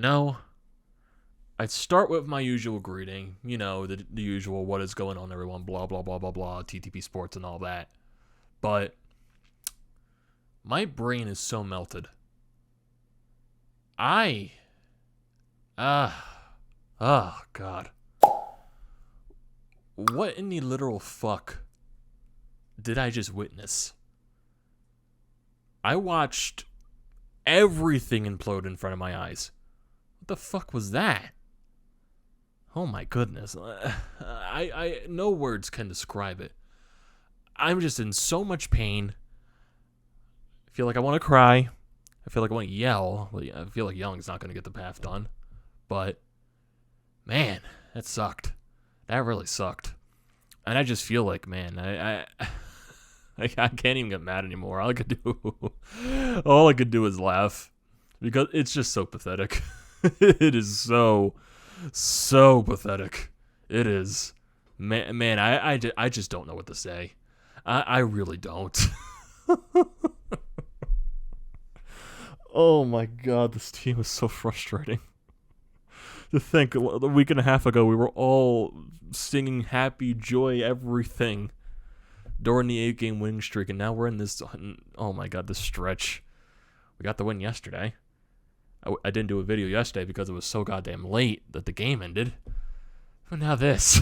I'd start with my usual greeting, the usual what is going on, everyone, blah, blah, blah, blah, blah, TTP Sports and all that. But my brain is so melted. God. What in the literal fuck did I just witness? I watched everything implode in front of my eyes. What the fuck was that? Oh my goodness. I no words can describe it. I'm just in so much pain. I feel like I want to cry. I feel like I want to yell. Well, I feel like yelling's not going to get the path done. But, man, that sucked. That really sucked. And I just feel like, man, I can't even get mad anymore. All I could do is laugh. Because it's just so pathetic. It is so pathetic. It is. Man, I just don't know what to say. I really don't. Oh my god, this team is so frustrating. To think, a week and a half ago, we were all singing happy, joy, everything during the 8-game winning streak, and now we're in this, oh my god, this stretch. We got the win yesterday. I didn't do a video yesterday because it was so goddamn late that the game ended. But now this.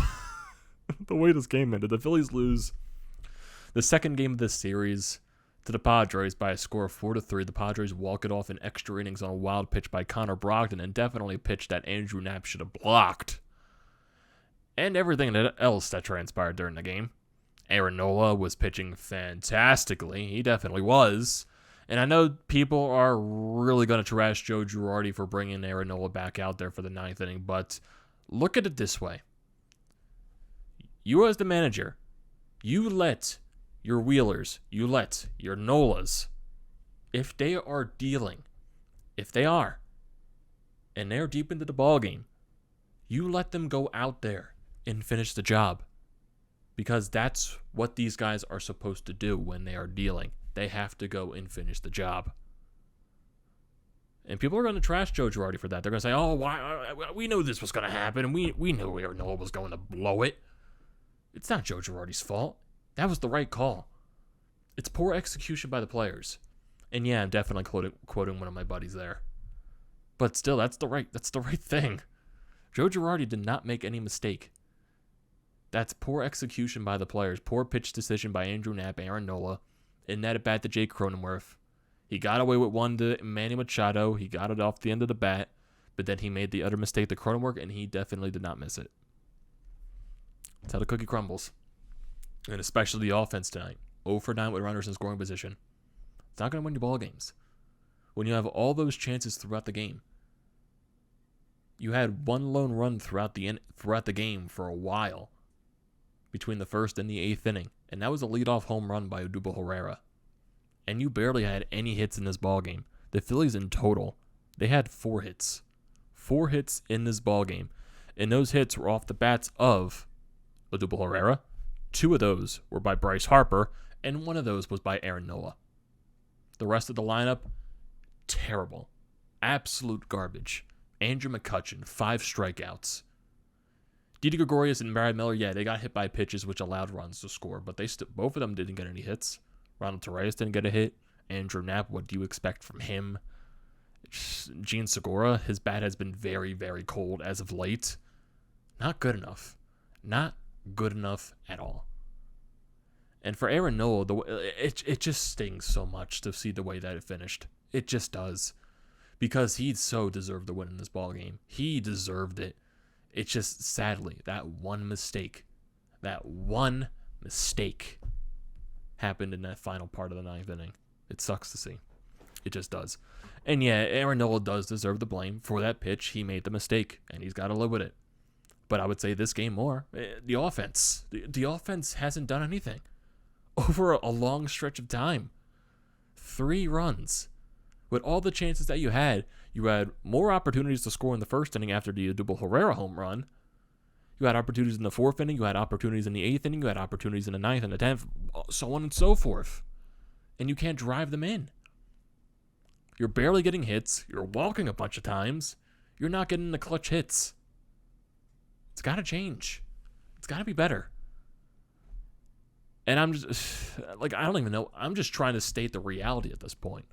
The way this game ended. The Phillies lose the second game of this series to the Padres by a score of 4-3. The Padres walk it off in extra innings on a wild pitch by Connor Brogdon, and definitely a pitch that Andrew Knapp should have blocked. And everything else that transpired during the game. Aaron Nola was pitching fantastically. He definitely was. And I know people are really going to trash Joe Girardi for bringing Aaron Nola back out there for the 9th inning, but look at it this way. You as the manager, you let your Wheelers, you let your Nolas, if they are dealing, and they're deep into the ballgame, you let them go out there and finish the job. Because that's what these guys are supposed to do when they are dealing. They have to go and finish the job. And people are going to trash Joe Girardi for that. They're going to say, oh, why? We knew this was going to happen, and we knew Aaron Nola was going to blow it. It's not Joe Girardi's fault. That was the right call. It's poor execution by the players. And yeah, I'm definitely quoting one of my buddies there. But still, that's the right thing. Joe Girardi did not make any mistake. That's poor execution by the players. Poor pitch decision by Andrew Knapp, Aaron Nola. And that at bat to Jake Cronenworth. He got away with one to Manny Machado. He got it off the end of the bat. But then he made the other mistake to Cronenworth, and he definitely did not miss it. That's how the cookie crumbles. And especially the offense tonight. 0 for 9 with runners in scoring position. It's not going to win you ball games. When you have all those chances throughout the game. You had one lone run throughout the game for a while. Between the 1st and the 8th inning. And that was a leadoff home run by Odubel Herrera. And you barely had any hits in this ballgame. The Phillies in total, they had 4 hits. 4 hits in this ballgame. And those hits were off the bats of Odubel Herrera. 2 of those were by Bryce Harper. And 1 of those was by Aaron Nola. The rest of the lineup, terrible. Absolute garbage. Andrew McCutchen, 5 strikeouts. Didi Gregorius and Brad Miller, yeah, they got hit by pitches which allowed runs to score, but both of them didn't get any hits. Ronald Torreyes didn't get a hit. Andrew Knapp, what do you expect from him? Gene Segura, his bat has been very, very cold as of late. Not good enough. Not good enough at all. And for Aaron Nola, it just stings so much to see the way that it finished. It just does. Because he so deserved the win in this ballgame. He deserved it. It's just, sadly, that one mistake happened in that final part of the 9th inning. It sucks to see. It just does. And yeah, Aaron Nola does deserve the blame for that pitch. He made the mistake, and he's got to live with it. But I would say this game more. The offense. The offense hasn't done anything. Over a long stretch of time. 3 runs. With all the chances that you had more opportunities to score in the 1st inning after the Odubel Herrera home run. You had opportunities in the 4th inning. You had opportunities in the 8th inning. You had opportunities in the 9th and the 10th, so on and so forth. And you can't drive them in. You're barely getting hits. You're walking a bunch of times. You're not getting the clutch hits. It's got to change. It's got to be better. And I'm just, like, I don't even know. I'm just trying to state the reality at this point.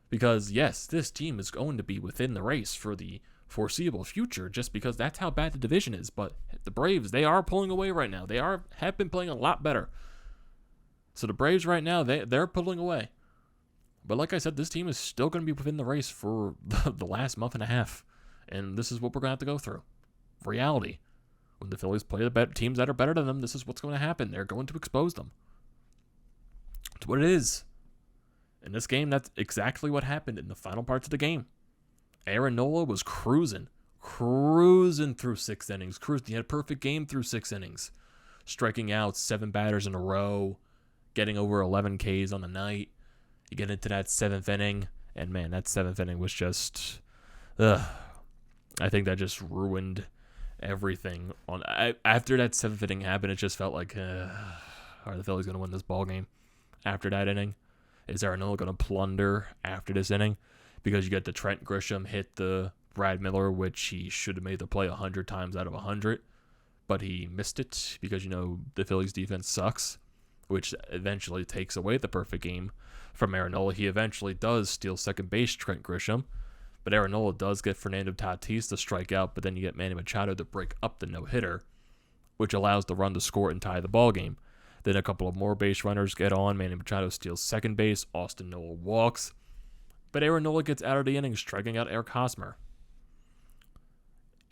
Because, yes, this team is going to be within the race for the foreseeable future just because that's how bad the division is. But the Braves, they are pulling away right now. They have been playing a lot better. So the Braves right now, they're pulling away. But like I said, this team is still going to be within the race for the last month and a half. And this is what we're going to have to go through. Reality. When the Phillies play the teams that are better than them, this is what's going to happen. They're going to expose them. It's what it is. In this game, that's exactly what happened in the final parts of the game. Aaron Nola was cruising through 6 innings. He had a perfect game through 6 innings. Striking out 7 batters in a row, getting over 11 Ks on the night. You get into that 7th inning, and man, that 7th inning was just, I think that just ruined everything. After that 7th inning happened, it just felt like, are the Phillies going to win this ball game? After that inning, is Aaron Nola going to plunder after this inning? Because you get the Trent Grisham hit the Brad Miller, which he should have made the play 100 times out of 100, but he missed it because, the Phillies defense sucks, which eventually takes away the perfect game from Aaron Nola. He eventually does steal second base Trent Grisham, but Aaron Nola does get Fernando Tatis to strike out, but then you get Manny Machado to break up the no-hitter, which allows the run to score and tie the ball game. Then a couple of more base runners get on. Manny Machado steals second base. Austin Nola walks. But Aaron Nola gets out of the inning, striking out Eric Hosmer.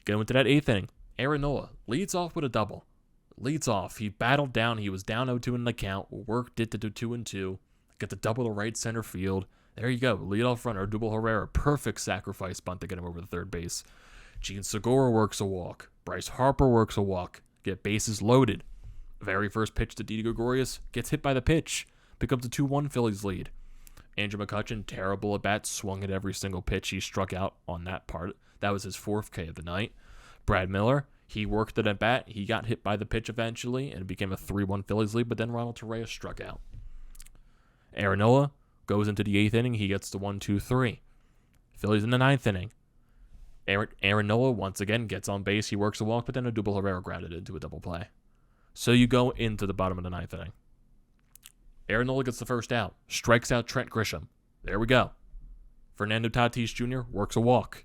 Going into that 8th inning, Aaron Nola leads off with a double. Leads off. He battled down. He was down 0-2 in the count. Worked it to do 2-2. Get the double to right center field. There you go. Leadoff runner, Double Herrera. Perfect sacrifice bunt to get him over the third base. Gene Segura works a walk. Bryce Harper works a walk. Get bases loaded. Very first pitch to Didi Gregorius. Gets hit by the pitch. Pick up the 2-1 Phillies lead. Andrew McCutchen, terrible at bat. Swung at every single pitch. He struck out on that part. That was his 4th K of the night. Brad Miller, he worked it at bat. He got hit by the pitch eventually, and it became a 3-1 Phillies lead, but then Ronald Torreyes struck out. Aaron Nola goes into the 8th inning. He gets the 1-2-3. Phillies in the 9th inning. Aaron Nola once again gets on base. He works a walk, but then a Double Herrera grounded into a double play. So you go into the bottom of the 9th inning. Aaron Nola gets the first out. Strikes out Trent Grisham. There we go. Fernando Tatis Jr. works a walk.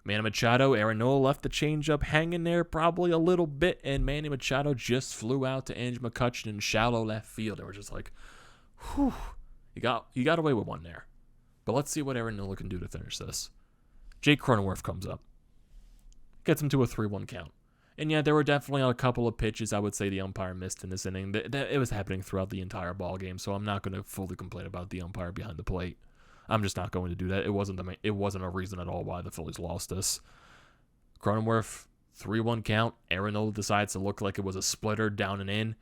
Manny Machado, Aaron Nola left the changeup hanging there probably a little bit, and Manny Machado just flew out to Andrew McCutchen in shallow left field. They were just like, whew. He got away with one there. But let's see what Aaron Nola can do to finish this. Jake Cronenworth comes up. Gets him to a 3-1 count. And yeah, there were definitely a couple of pitches I would say the umpire missed in this inning. It was happening throughout the entire ball game, so I'm not going to fully complain about the umpire behind the plate. I'm just not going to do that. It wasn't a reason at all why the Phillies lost this. Cronenworth, 3-1 count. Aaron Nola decides to look like it was a splitter down and in.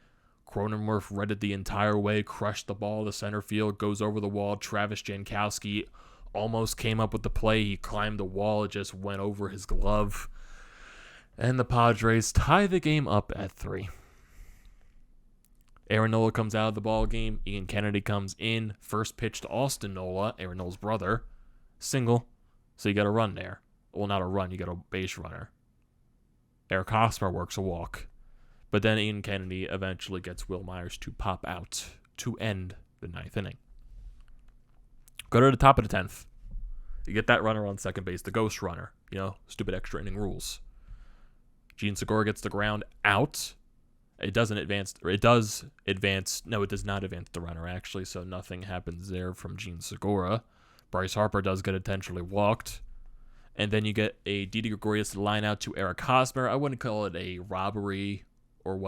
Cronenworth read it the entire way, crushed the ball to center field, goes over the wall. Travis Jankowski almost came up with the play. He climbed the wall. It just went over his glove. And the Padres tie the game up at 3. Aaron Nola comes out of the ball game. Ian Kennedy comes in. First pitch to Austin Nola, Aaron Nola's brother. Single. So you got a run there. Well, not a run. You got a base runner. Eric Hosmer works a walk. But then Ian Kennedy eventually gets Will Myers to pop out to end the 9th inning. Go to the top of the 10th. You get that runner on second base, the ghost runner. Stupid extra inning rules. Gene Segura gets the ground out. It does advance. No, it does not advance the runner, actually, so nothing happens there from Gene Segura. Bryce Harper does get intentionally walked. And then you get a Didi Gregorius line out to Eric Hosmer. I wouldn't call it a robbery or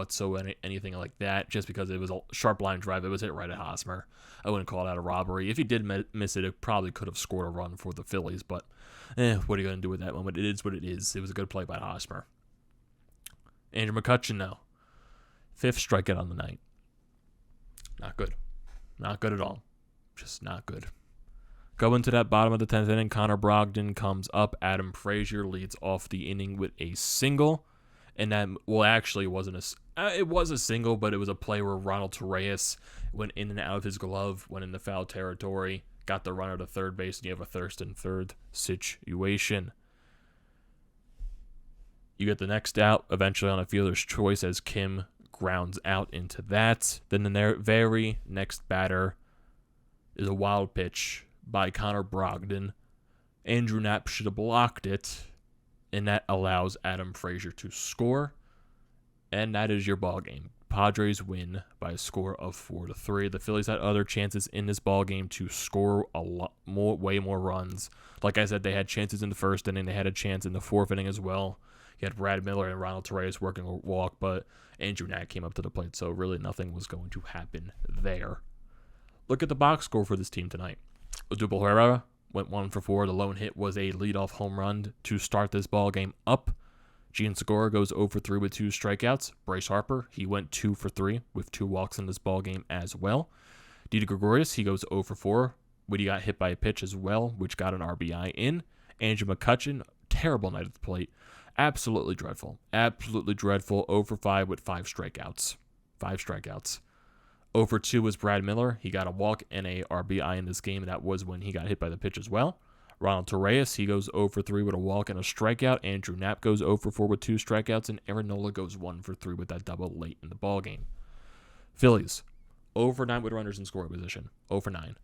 anything like that, just because it was a sharp line drive. It was hit right at Hosmer. I wouldn't call that a robbery. If he did miss it, it probably could have scored a run for the Phillies, but what are you going to do with that moment? It is what it is. It was a good play by Hosmer. Andrew McCutchen, now. 5th strikeout on the night. Not good. Not good at all. Just not good. Go into that bottom of the 10th inning. Connor Brogdon comes up. Adam Frazier leads off the inning with a single. And that, actually, it was a single, but it was a play where Ronald Torreyes went in and out of his glove, went into foul territory, got the runner to third base, and you have a first and third situation. You get the next out eventually on a fielder's choice as Kim grounds out into that. Then the very next batter is a wild pitch by Connor Brogdon. Andrew Knapp should have blocked it, and that allows Adam Frazier to score. And that is your ball game. Padres win by a score of 4-3. The Phillies had other chances in this ball game to score way more runs. Like I said, they had chances in the first inning. They had a chance in the fourth inning as well. You had Brad Miller and Ronald Torreyes working a walk, but Andrew Knapp came up to the plate, so really nothing was going to happen there. Look at the box score for this team tonight. Odubel Herrera went 1 for 4. The lone hit was a leadoff home run to start this ball game up. Gian Segura goes 0 for 3 with 2 strikeouts. Bryce Harper, he went 2 for 3 with 2 walks in this ball game as well. Didi Gregorius, he goes 0 for 4 when he got hit by a pitch as well, which got an RBI in. Andrew McCutchen, terrible night at the plate. Absolutely dreadful. Absolutely dreadful. 0 for 5 with 5 strikeouts. 5 strikeouts. 0 for 2 was Brad Miller. He got a walk and a RBI in this game, and that was when he got hit by the pitch as well. Ronald Torreyes, he goes 0 for 3 with a walk and a strikeout. Andrew Knapp goes 0 for 4 with 2 strikeouts, and Aaron Nola goes 1 for 3 with that double late in the ballgame. Phillies, 0 for 9 with runners in scoring position. 0 for 9.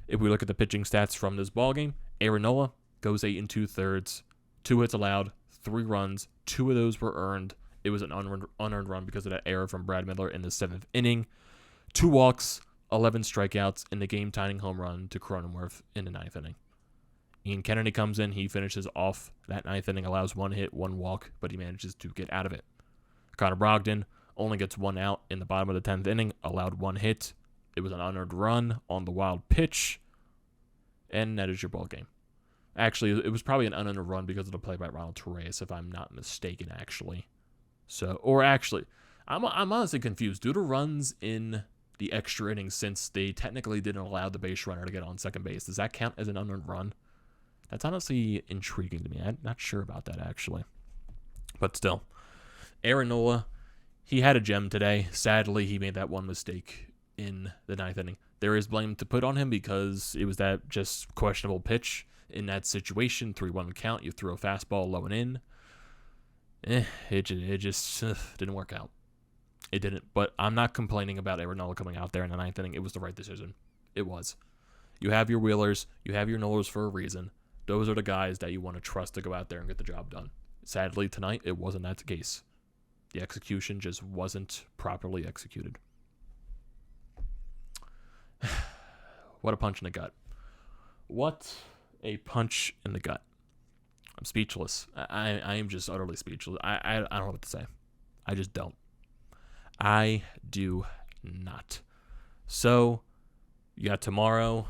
If we look at the pitching stats from this ballgame, Aaron Nola goes 8 2/3, 2 hits allowed, 3 runs, 2 of those were earned. It was an unearned run because of that error from Brad Miller in the 7th inning. 2 walks, 11 strikeouts, and the game-tying home run to Cronenworth in the 9th inning. Ian Kennedy comes in. He finishes off that 9th inning, allows 1 hit, 1 walk, but he manages to get out of it. Connor Brogdon only gets 1 out in the bottom of the 10th inning, allowed 1 hit. It was an unearned run on the wild pitch, and that is your ball game. Actually, it was probably an unearned run because of the play by Ronald Torreyes, if I'm not mistaken, actually. I'm honestly confused. Due to runs in the extra innings, since they technically didn't allow the base runner to get on second base, does that count as an unearned run? That's honestly intriguing to me. I'm not sure about that, actually. But still, Aaron Nola, he had a gem today. Sadly, he made that one mistake in the 9th inning. There is blame to put on him because it was that just questionable pitch in that situation. 3-1 count. You threw a fastball low and in. It just didn't work out. It didn't. But I'm not complaining about Aaron Nola coming out there in the 9th inning. It was the right decision. It was. You have your Wheelers. You have your Nolas for a reason. Those are the guys that you want to trust to go out there and get the job done. Sadly, tonight, it wasn't that case. The execution just wasn't properly executed. What a punch in the gut. What a punch in the gut. I'm speechless. I am just utterly speechless. I don't know what to say. I just don't. I do not. So, you got tomorrow,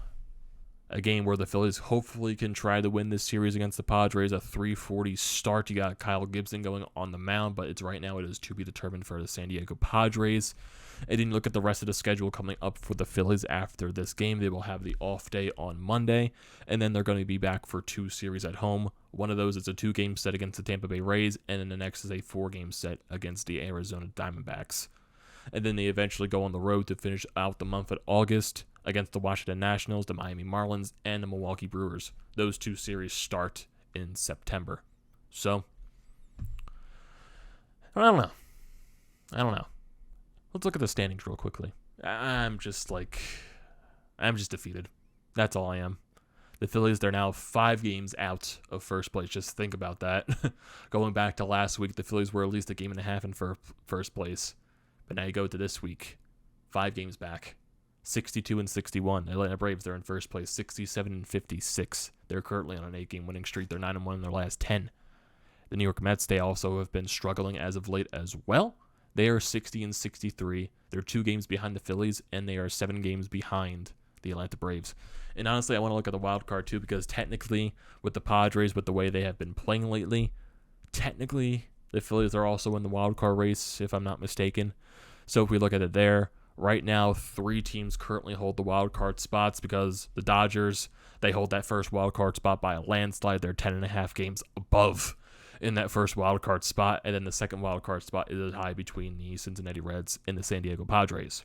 a game where the Phillies hopefully can try to win this series against the Padres. A 3:40 start. You got Kyle Gibson going on the mound, but right now it is to be determined for the San Diego Padres. And then you look at the rest of the schedule coming up for the Phillies after this game. They will have the off day on Monday, and then they're going to be back for 2 series at home. One of those is a 2-game set against the Tampa Bay Rays, and then the next is a 4-game set against the Arizona Diamondbacks. And then they eventually go on the road to finish out the month of August against the Washington Nationals, the Miami Marlins, and the Milwaukee Brewers. Those 2 series start in September. So, I don't know. Let's look at the standings real quickly. I'm just defeated. That's all I am. The Phillies, they're now 5 games out of first place. Just think about that. Going back to last week, the Phillies were at least a game and a half in first place. But now you go to this week, 5 games back, 62-61. The Atlanta Braves, they're in first place, 67-56. They're currently on an 8-game winning streak. They're 9-1 in their last 10. The New York Mets, they also have been struggling as of late as well. They are 60-63. They're 2 games behind the Phillies, and they are 7 games behind the Atlanta Braves. And honestly, I want to look at the wild card too, because technically, with the Padres, with the way they have been playing lately, technically, the Phillies are also in the wild card race, if I'm not mistaken. So if we look at it there, right now, 3 teams currently hold the wild card spots because the Dodgers, they hold that first wild card spot by a landslide. They're 10.5 games above in that first wild card spot, and then the second wild card spot is a tie between the Cincinnati Reds and the San Diego Padres.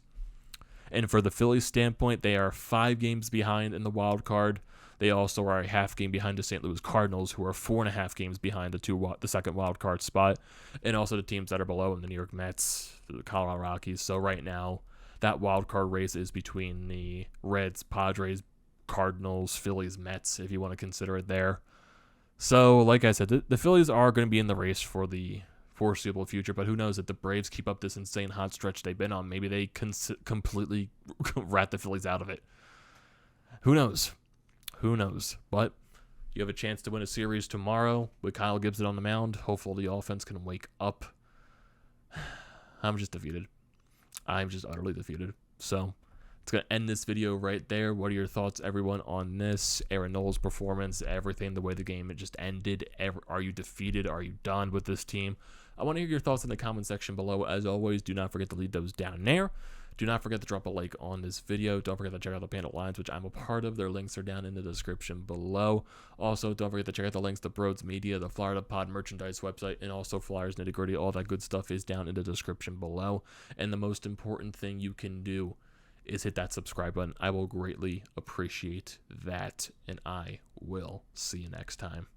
And for the Phillies standpoint, they are 5 games behind in the wild card. They also are a half game behind the St. Louis Cardinals, who are 4.5 games behind the second wild card spot, and also the teams that are below them, the New York Mets, the Colorado Rockies. So right now, that wild card race is between the Reds, Padres, Cardinals, Phillies, Mets, if you want to consider it there. So, like I said, the Phillies are going to be in the race for the foreseeable future, but who knows if the Braves keep up this insane hot stretch they've been on. Maybe they completely rat the Phillies out of it. Who knows? Who knows? But you have a chance to win a series tomorrow with Kyle Gibson on the mound. Hopefully the offense can wake up. I'm just defeated. I'm just utterly defeated. So it's going to end this video right there. What are your thoughts, everyone, on this? Aaron Nola's performance, everything, the way the game just ended. Are you defeated? Are you done with this team? I want to hear your thoughts in the comment section below. As always, do not forget to leave those down there. Do not forget to drop a like on this video. Don't forget to check out the Panda Lines, which I'm a part of. Their links are down in the description below. Also, don't forget to check out the links to BrodesMedia, the Florida Pod merchandise website, and also Flyers, Nitty Gritty. All that good stuff is down in the description below. And the most important thing you can do is hit that subscribe button. I will greatly appreciate that, and I will see you next time.